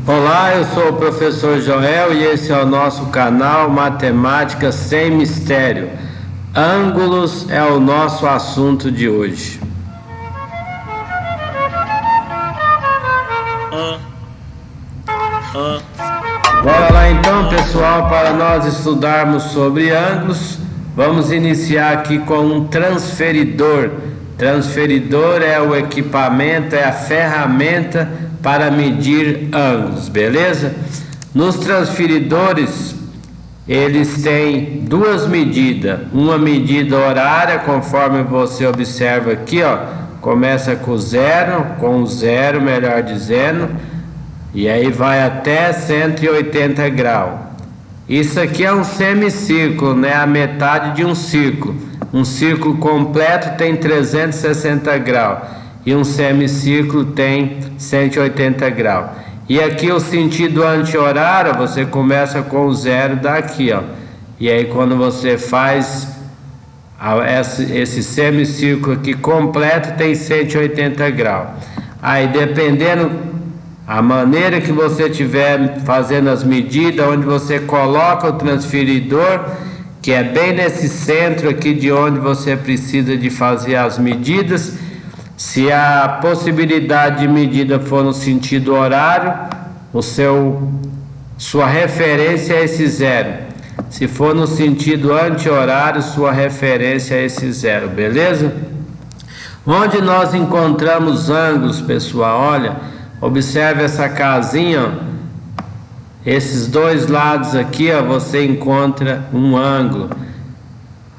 Olá, eu sou o professor Joel e esse é o nosso canal Matemática Sem Mistério. Ângulos é o nosso assunto de hoje. Bora lá então, pessoal, para nós estudarmos sobre ângulos. Vamos iniciar aqui com um transferidor. Transferidor é o equipamento, é a ferramenta para medir ângulos, beleza? Nos transferidores, eles têm duas medidas. Uma medida horária, conforme você observa aqui, ó. Começa com zero, melhor dizendo, e aí vai até 180 graus. Isso aqui é um semicírculo, né? A metade de um círculo. Um círculo completo tem 360 graus e um semicírculo tem 180 graus. E aqui o sentido anti-horário, você começa com o zero daqui, ó. E aí quando você faz esse semicírculo aqui completo tem 180 graus. Aí dependendo a maneira que você estiver fazendo as medidas, onde você coloca o transferidor, que é bem nesse centro aqui de onde você precisa de fazer as medidas. Se a possibilidade de medida for no sentido horário, sua referência é esse zero. Se for no sentido anti-horário, sua referência é esse zero, beleza? Onde nós encontramos ângulos, pessoal? Olha, observe essa casinha, ó. Esses dois lados aqui, ó, você encontra um ângulo.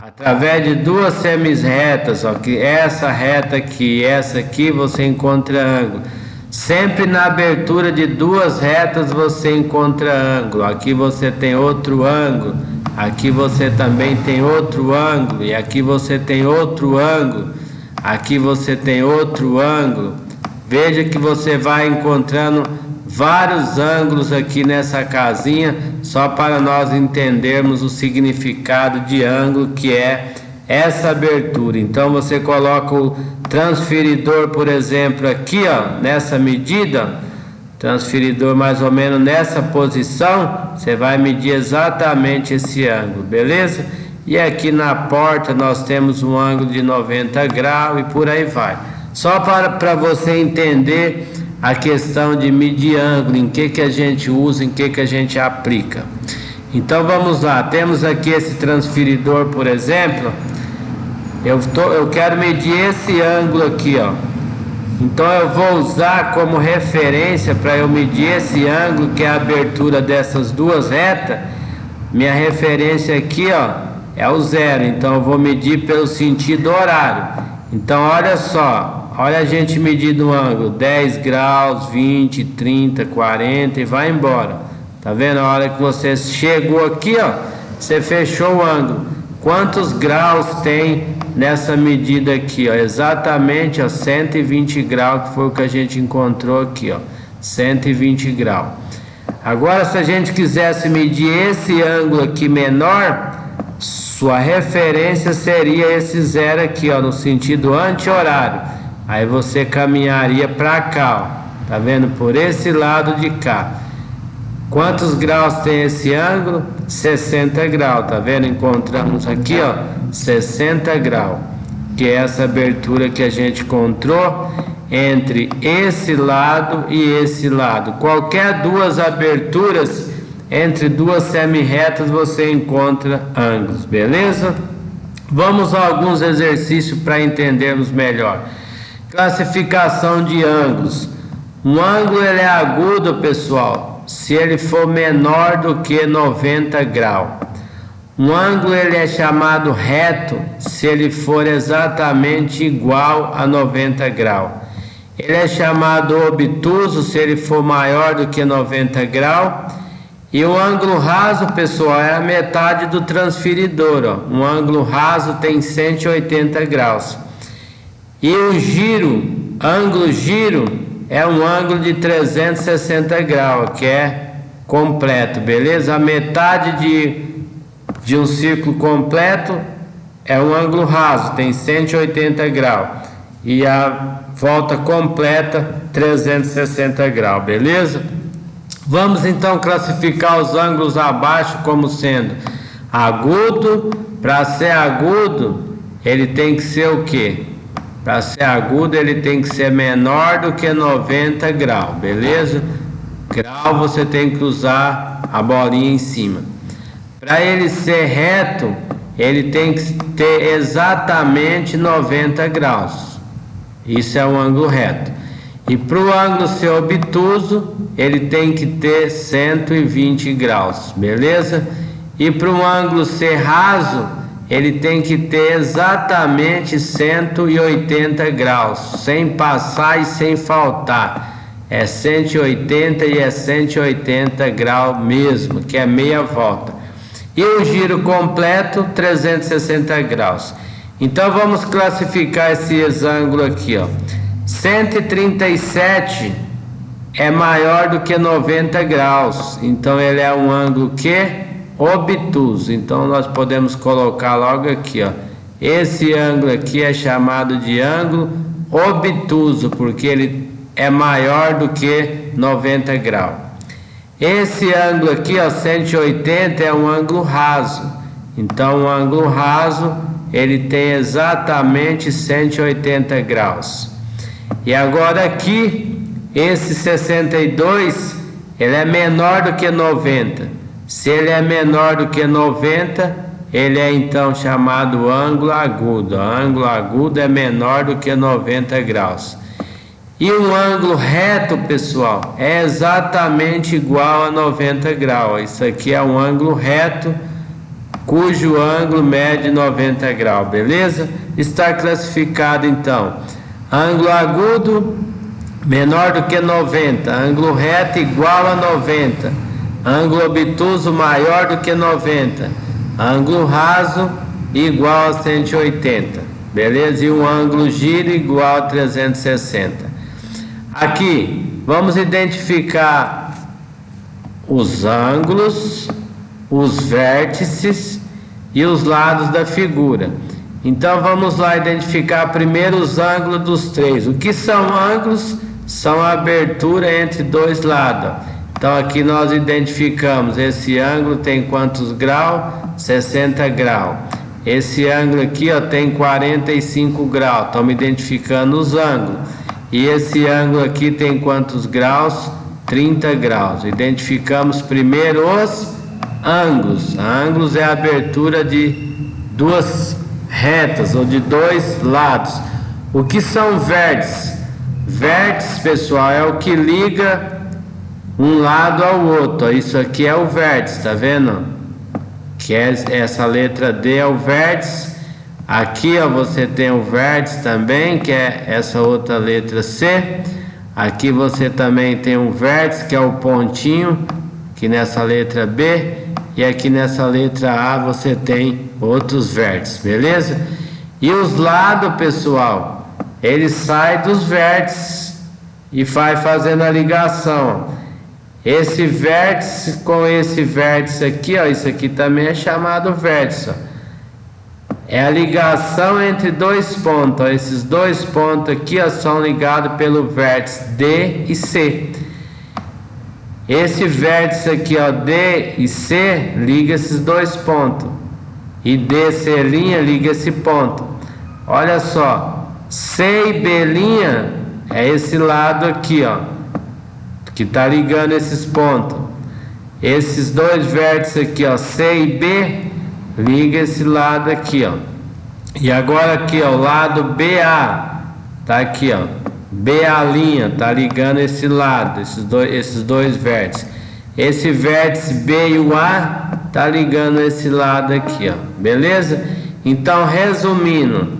Através de duas semirretas, ó, que essa reta aqui e essa aqui, você encontra ângulo. Sempre na abertura de duas retas você encontra ângulo. Aqui você tem outro ângulo. Aqui você também tem outro ângulo. E aqui você tem outro ângulo. Aqui você tem outro ângulo. Veja que você vai encontrando vários ângulos aqui nessa casinha, só para nós entendermos o significado de ângulo, que é essa abertura. Então você coloca o transferidor, por exemplo, aqui, ó, nessa medida, transferidor mais ou menos nessa posição, você vai medir exatamente esse ângulo, beleza? E aqui na porta nós temos um ângulo de 90 graus e por aí vai. Só para você entender a questão de medir ângulo, em que a gente usa, em que a gente aplica. Então vamos lá, temos aqui esse transferidor, por exemplo. Eu quero medir esse ângulo aqui, ó. Então eu vou usar como referência para eu medir esse ângulo, que é a abertura dessas duas retas. Minha referência aqui, ó, é o zero. Então eu vou medir pelo sentido horário. Então olha só, olha a gente medindo um ângulo, 10 graus, 20, 30, 40 e vai embora. Tá vendo? A hora que você chegou aqui, ó, você fechou o ângulo. Quantos graus tem nessa medida aqui, ó? Exatamente, ó, 120 graus, que foi o que a gente encontrou aqui, ó. 120 graus. Agora, se a gente quisesse medir esse ângulo aqui menor, sua referência seria esse zero aqui, ó, no sentido anti-horário. Aí você caminharia para cá, ó. Tá vendo? Por esse lado de cá. Quantos graus tem esse ângulo? 60 graus, tá vendo? Encontramos aqui, ó, 60 graus, que é essa abertura que a gente encontrou entre esse lado e esse lado. Qualquer duas aberturas entre duas semirretas você encontra ângulos, beleza? Vamos a alguns exercícios para entendermos melhor. Classificação de ângulos. Um ângulo ele é agudo, pessoal, se ele for menor do que 90 graus. Um ângulo ele é chamado reto se ele for exatamente igual a 90 graus. Ele é chamado obtuso se ele for maior do que 90 graus. E o ângulo raso, pessoal, é a metade do transferidor, ó. Um ângulo raso tem 180 graus. E o giro, ângulo giro, é um ângulo de 360 graus, que é completo, beleza? A metade de um círculo completo é um ângulo raso, tem 180 graus. E a volta completa, 360 graus, beleza? Vamos então classificar os ângulos abaixo como sendo agudo. Para ser agudo, ele tem que ser o quê? Para ser agudo, ele tem que ser menor do que 90 graus, beleza? Grau você tem que usar a bolinha em cima. Para ele ser reto, ele tem que ter exatamente 90 graus. Isso é um ângulo reto. E para o ângulo ser obtuso, ele tem que ter 120 graus, beleza? E para o ângulo ser raso, ele tem que ter exatamente 180 graus, sem passar e sem faltar. É 180 e é 180 graus mesmo, que é meia volta. E o giro completo, 360 graus. Então vamos classificar esse ângulo aqui, ó. 137 é maior do que 90 graus, então ele é um ângulo que obtuso. Então nós podemos colocar logo aqui, ó. Esse ângulo aqui é chamado de ângulo obtuso, porque ele é maior do que 90 graus. Esse ângulo aqui, ó, 180, é um ângulo raso. Então o ângulo raso, ele tem exatamente 180 graus. E agora aqui, esse 62, ele é menor do que 90. Se ele é menor do que 90, ele é então chamado ângulo agudo. O ângulo agudo é menor do que 90 graus. E um ângulo reto, pessoal, é exatamente igual a 90 graus. Isso aqui é um ângulo reto, cujo ângulo mede 90 graus, beleza? Está classificado então. Ângulo agudo menor do que 90, ângulo reto igual a 90, ângulo obtuso maior do que 90, ângulo raso igual a 180, beleza? E um ângulo giro igual a 360. Aqui vamos identificar os ângulos, os vértices e os lados da figura. Então vamos lá identificar primeiro os ângulos dos três. O que são ângulos? São a abertura entre dois lados. Então aqui nós identificamos, esse ângulo tem quantos graus? 60 graus. Esse ângulo aqui, ó, tem 45 graus. Estamos identificando os ângulos. E esse ângulo aqui tem quantos graus? 30 graus. Identificamos primeiro os ângulos. Ângulos é a abertura de duas retas ou de dois lados. O que são vértices? Vértice, pessoal, é o que liga um lado ao outro. Isso aqui é o vértice, tá vendo? Que é essa letra D é o vértice. Aqui, ó, você tem o vértice também, que é essa outra letra C. Aqui você também tem um vértice, que é o pontinho, que nessa letra B. E aqui nessa letra A você tem outros vértices, beleza? E os lados, pessoal, ele sai dos vértices e vai fazendo a ligação. Esse vértice com esse vértice aqui, ó, isso aqui também é chamado vértice, ó. É a ligação entre dois pontos, ó. Esses dois pontos aqui, ó, são ligados pelo vértice D e C. Esse vértice aqui, ó, D e C, liga esses dois pontos. E D, C' liga esse ponto. Olha só, C e B' é esse lado aqui, ó, que tá ligando esses pontos. Esses dois vértices aqui, ó, C e B, liga esse lado aqui, ó. E agora aqui, ó, o lado BA, tá aqui, ó. BA' tá ligando esse lado, esses dois vértices. Esse vértice B e o A tá ligando esse lado aqui, ó. Beleza? Então, resumindo,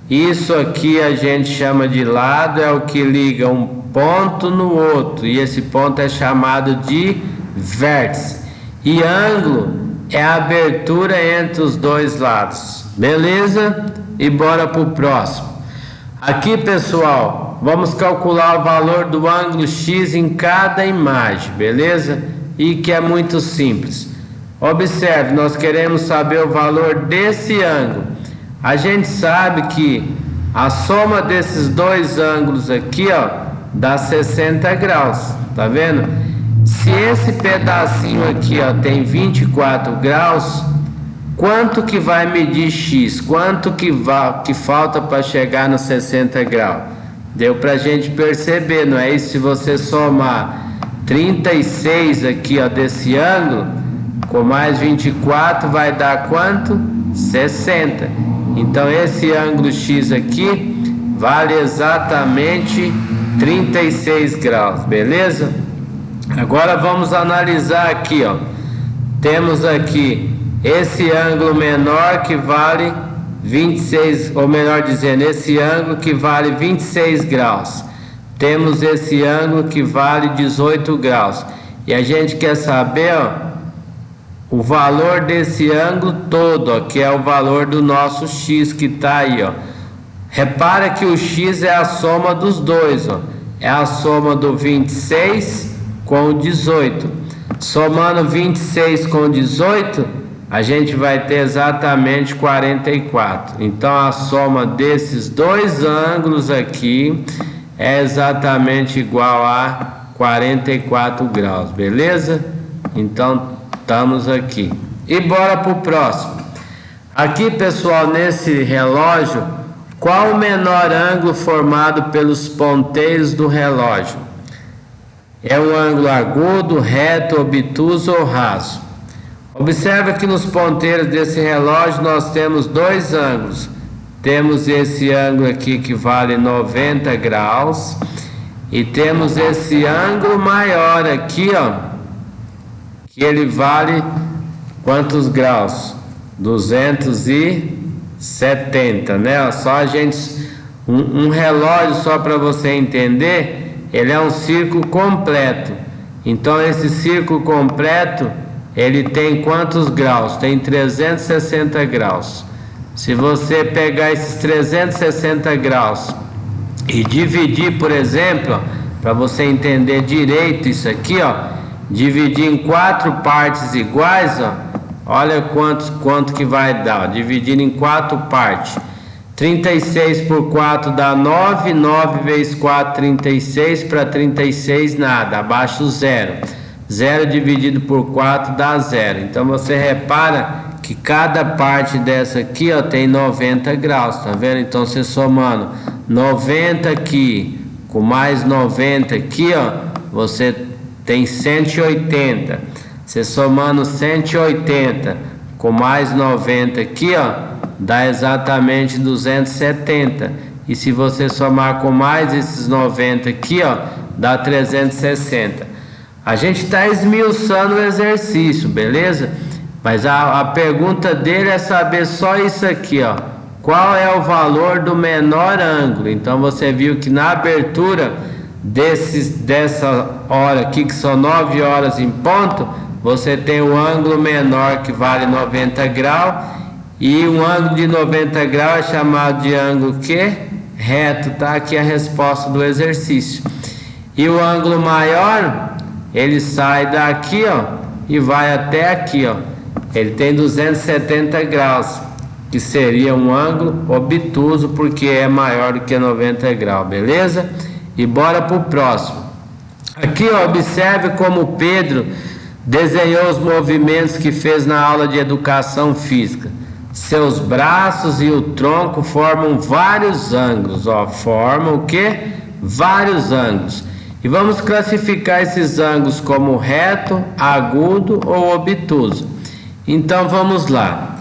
isso aqui a gente chama de lado, é o que liga um ponto no outro, e esse ponto é chamado de vértice. E ângulo é a abertura entre os dois lados, beleza? E bora pro próximo. Aqui, pessoal, vamos calcular o valor do ângulo X em cada imagem, beleza? E que é muito simples. Observe, nós queremos saber o valor desse ângulo. A gente sabe que a soma desses dois ângulos aqui, ó, dá 60 graus, tá vendo? Se esse pedacinho aqui, ó, tem 24 graus, quanto que vai medir x? Quanto que falta para chegar nos 60 graus? Deu para a gente perceber, não é isso? Se você somar 36 aqui, ó, desse ângulo, com mais 24 vai dar quanto? 60. Então esse ângulo x aqui vale exatamente 36 graus, beleza? Agora vamos analisar aqui, ó. Temos aqui esse ângulo menor que vale 26, ou melhor dizendo, esse ângulo que vale 26 graus. Temos esse ângulo que vale 18 graus. E a gente quer saber, ó, o valor desse ângulo todo, ó, que é o valor do nosso x que está aí, ó. Repara que o x é a soma dos dois, ó. É a soma do 26 com o 18. Somando 26 com 18, a gente vai ter exatamente 44. Então a soma desses dois ângulos aqui é exatamente igual a 44 graus, beleza? Então estamos aqui. E bora pro próximo. Aqui, pessoal, nesse relógio, qual o menor ângulo formado pelos ponteiros do relógio? É um ângulo agudo, reto, obtuso ou raso? Observa que nos ponteiros desse relógio nós temos dois ângulos. Temos esse ângulo aqui que vale 90 graus e temos esse ângulo maior aqui, ó, que ele vale quantos graus? 270, né? Só a gente um relógio, só para você entender, ele é um círculo completo. Então esse círculo completo, ele tem quantos graus? Tem 360 graus. Se você pegar esses 360 graus e dividir, por exemplo, para você entender direito isso aqui, ó, dividir em 4 partes iguais, ó, olha quanto que vai dar, ó, dividindo em 4 partes. 36 por 4 dá 9, 9 vezes 4, 36, para 36 nada, abaixo zero. 0 dividido por 4 dá 0. Então você repara que cada parte dessa aqui, ó, tem 90 graus, tá vendo? Então você somando 90 aqui com mais 90 aqui, ó, você tem 180. Você somando 180 com mais 90 aqui, ó, dá exatamente 270. E se você somar com mais esses 90 aqui, ó, dá 360. A gente está esmiuçando o exercício, beleza? Mas a pergunta dele é saber só isso aqui, ó. Qual é o valor do menor ângulo? Então você viu que na abertura dessa hora aqui, que são 9 horas em ponto, você tem um ângulo menor que vale 90 graus. E um ângulo de 90 graus é chamado de ângulo que? Reto, tá? Aqui a resposta do exercício. E o ângulo maior, ele sai daqui, ó, e vai até aqui, ó. Ele tem 270 graus, que seria um ângulo obtuso, porque é maior do que 90 graus, beleza? E bora pro próximo. Aqui, ó, observe como Pedro desenhou os movimentos que fez na aula de educação física. Seus braços e o tronco formam vários ângulos, ó, formam o quê? Vários ângulos. E vamos classificar esses ângulos como reto, agudo ou obtuso. Então vamos lá.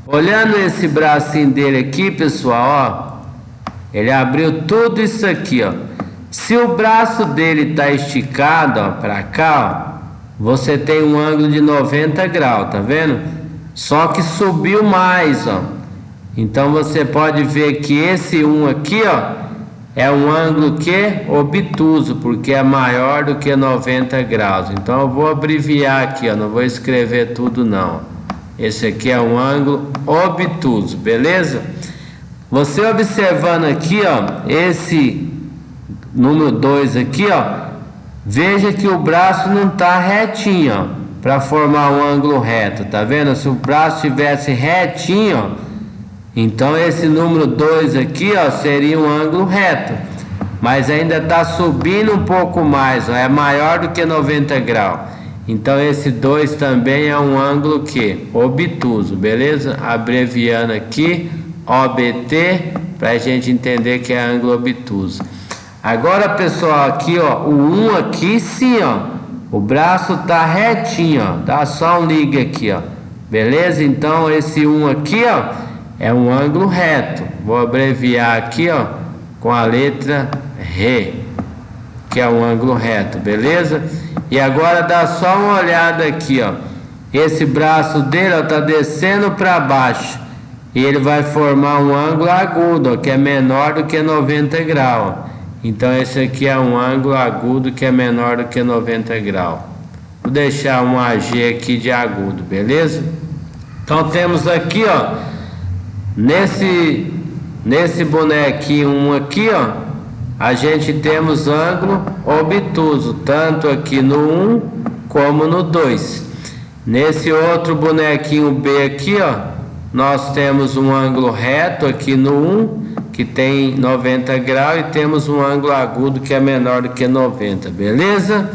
Olhando esse bracinho dele aqui, pessoal, ó, ele abriu tudo isso aqui, ó. Se o braço dele está esticado, ó, para cá, ó, você tem um ângulo de 90 graus, tá vendo? Só que subiu mais, ó. Então você pode ver que esse aqui, ó, é um ângulo que obtuso, porque é maior do que 90 graus. Então eu vou abreviar aqui, ó, não vou escrever tudo não. Esse aqui é um ângulo obtuso, beleza? Você observando aqui, ó, esse número 2 aqui, ó, veja que o braço não está retinho, ó, para formar um ângulo reto, tá vendo? Se o braço estivesse retinho, ó, então esse número 2 aqui, ó, seria um ângulo reto. mas ainda está subindo um pouco mais, ó, é maior do que 90 graus. Então esse 2 também é um ângulo que obtuso, beleza? Abreviando aqui, OBT, para a gente entender que é ângulo obtuso. Agora, pessoal, aqui, ó, o 1 aqui sim, ó, o braço tá retinho, ó, dá só um ligue aqui, ó, beleza? Então esse 1 aqui, ó, é um ângulo reto. Vou abreviar aqui, ó, com a letra R, que é um ângulo reto, beleza? E agora dá só uma olhada aqui, ó. Esse braço dele, ó, tá descendo para baixo. E ele vai formar um ângulo agudo, ó, que é menor do que 90 graus. Então esse aqui é um ângulo agudo que é menor do que 90 graus. Vou deixar um AG aqui de agudo, beleza? Então temos aqui, ó, nesse bonequinho 1 aqui, ó, a gente temos ângulo obtuso, tanto aqui no 1 como no 2. Nesse outro bonequinho B aqui, ó, nós temos um ângulo reto aqui no 1, que tem 90 graus, e temos um ângulo agudo que é menor do que 90, beleza?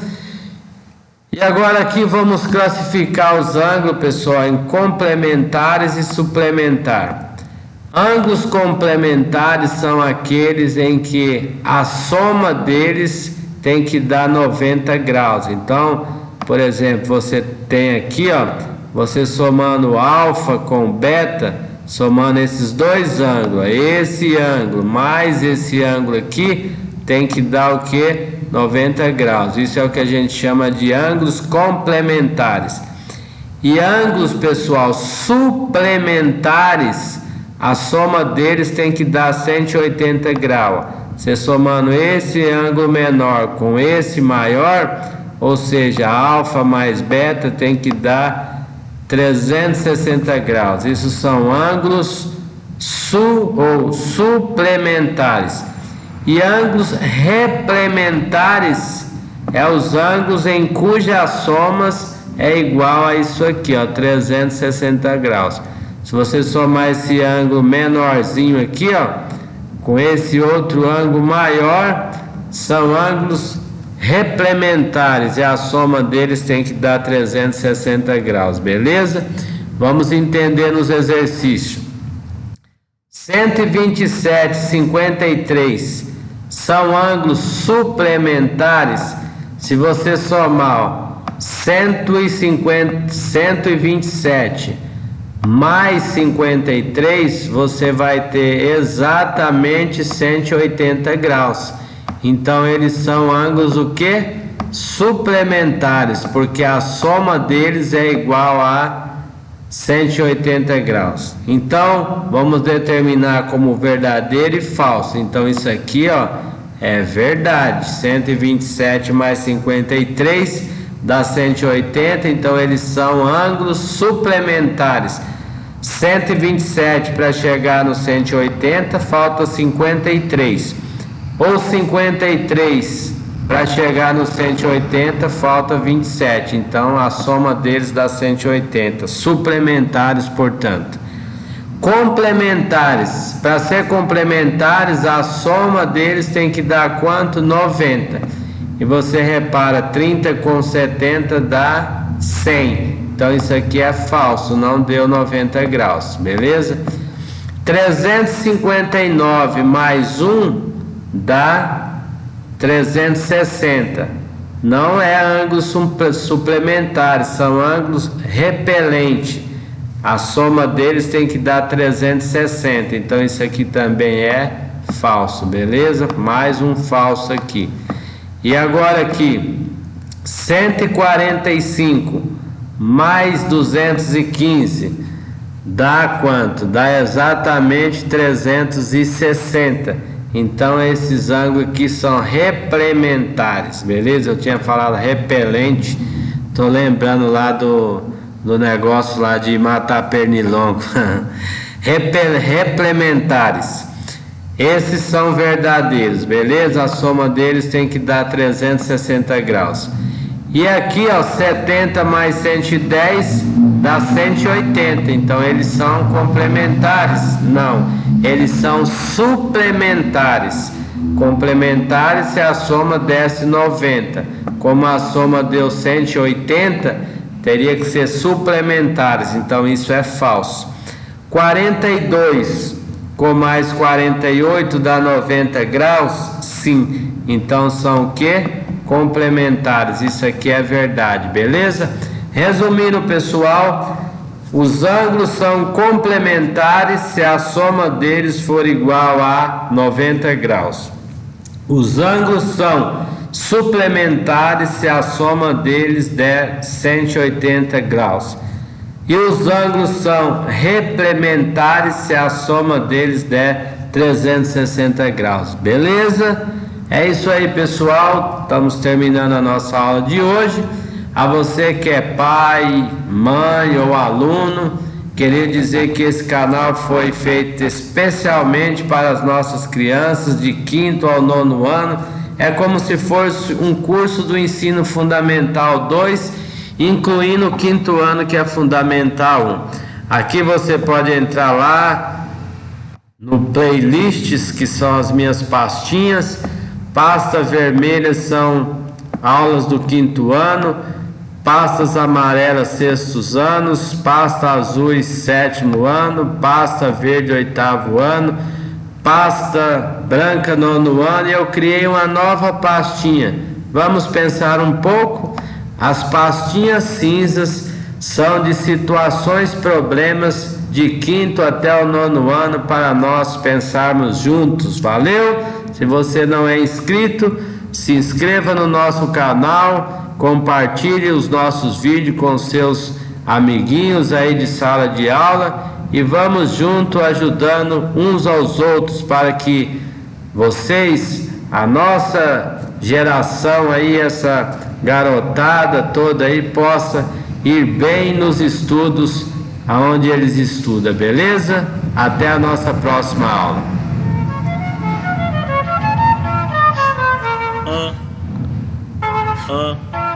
E agora aqui vamos classificar os ângulos, pessoal, em complementares e suplementares. Ângulos complementares são aqueles em que a soma deles tem que dar 90 graus. Então, por exemplo, você tem aqui, ó, você somando alfa com beta, somando esses dois ângulos, esse ângulo mais esse ângulo aqui, tem que dar o que? 90 graus. Isso é o que a gente chama de ângulos complementares. E ângulos, pessoal, suplementares, a soma deles tem que dar 180 graus. Você somando esse ângulo menor com esse maior, ou seja, alfa mais beta, tem que dar 360 graus. Isso são ângulos suplementares. E ângulos replementares é os ângulos em cujas somas é igual a isso aqui, ó, 360 graus. Se você somar esse ângulo menorzinho aqui, ó, com esse outro ângulo maior, são ângulos replementares e a soma deles tem que dar 360 graus, beleza? Vamos entender nos exercícios. 127,53 são ângulos suplementares. Se você somar, ó, 127 mais 53, você vai ter exatamente 180 graus. Então eles são ângulos o que? Suplementares, porque a soma deles é igual a 180 graus. Então vamos determinar como verdadeiro e falso. Então isso aqui, ó, é verdade. 127 mais 53 dá 180, então eles são ângulos suplementares. 127 para chegar no 180, falta 53. Ou 53 para chegar no 180, falta 27. Então a soma deles dá 180. Suplementares, portanto. Complementares. Para ser complementares, a soma deles tem que dar quanto? 90. E você repara, 30 com 70 dá 100. Então isso aqui é falso, não deu 90 graus, beleza? 359 mais 1 dá 360. Não é ângulos suplementares, são ângulos repelentes. A soma deles tem que dar 360. Então isso aqui também é falso, beleza? Mais um falso aqui. E agora aqui, 145 mais 215 dá quanto? Dá exatamente 360. Então esses ângulos aqui são replementares, beleza? Eu tinha falado repelente, tô lembrando lá do negócio lá de matar pernilongo. Replementares. Esses são verdadeiros, beleza? A soma deles tem que dar 360 graus. E aqui, ó, 70 mais 110 dá 180. Então eles são complementares? Não, eles são suplementares. complementares se a soma desse 90. Como a soma deu 180, teria que ser suplementares, então isso é falso. 42 com mais 48 dá 90 graus? Sim. Então são o que? Complementares. Isso aqui é verdade, beleza? Resumindo, pessoal, os ângulos são complementares se a soma deles for igual a 90 graus. Os ângulos são suplementares se a soma deles der 180 graus. E os ângulos são replementares se a soma deles der 360 graus. Beleza? É isso aí, pessoal. Estamos terminando a nossa aula de hoje. A você que é pai, mãe ou aluno, queria dizer que esse canal foi feito especialmente para as nossas crianças de 5º ao 9º ano. É como se fosse um curso do ensino fundamental 2, incluindo o 5º ano, que é fundamental 1. Aqui você pode entrar lá no playlists, que são as minhas pastinhas. Pasta vermelha são aulas do 5º ano, pastas amarelas 6º anos, pasta azuis 7º ano, pasta verde 8º ano, pasta branca 9º ano, e eu criei uma nova pastinha. Vamos pensar um pouco. As pastinhas cinzas são de situações, problemas de 5º até o 9º ano, para nós pensarmos juntos. Valeu? Se você não é inscrito, se inscreva no nosso canal, compartilhe os nossos vídeos com seus amiguinhos aí de sala de aula, e vamos junto ajudando uns aos outros para que vocês, a nossa geração aí, essa garotada toda aí, possa ir bem nos estudos aonde eles estudam, beleza? Até a nossa próxima aula. Uh.